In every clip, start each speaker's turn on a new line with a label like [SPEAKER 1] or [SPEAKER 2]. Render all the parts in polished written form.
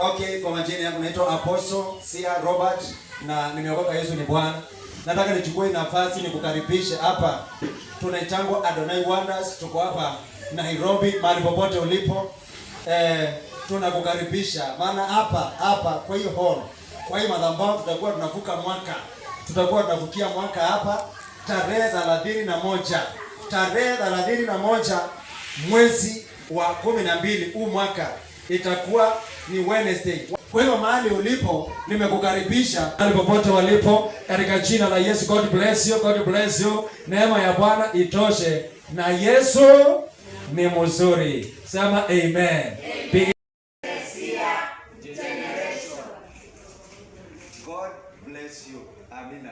[SPEAKER 1] Okay, kwa majina yangu naitwa Apostle Sia Robert na nimeokoka Yesu ni Bwana. Nataka nichukue nafasi nikukaribishe hapa. Tunaitangwa Adonai Wonders, tuko hapa Nairobi, mahali popote ulipo. Tunakukaribisha. Maana hapa kwa hiyo hall, kwa hiyo madhabahu tutakuwa tunavuka mwaka. Tutakuwa tunavukia mwaka hapa tarehe 31. Tarehe 31 mwezi wa 12 huu mwaka itakuwa ni Wednesday. Kwa hiyo mahali ulipo nimekukaribisha, mahali popote walipo, katika jina la Yesu. God bless you, God bless you. Neema ya Bwana itoshe na Yesu ni mzuri. Sema amen. God bless you. Amina.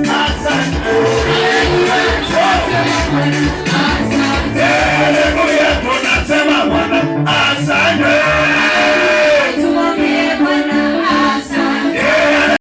[SPEAKER 2] Asante.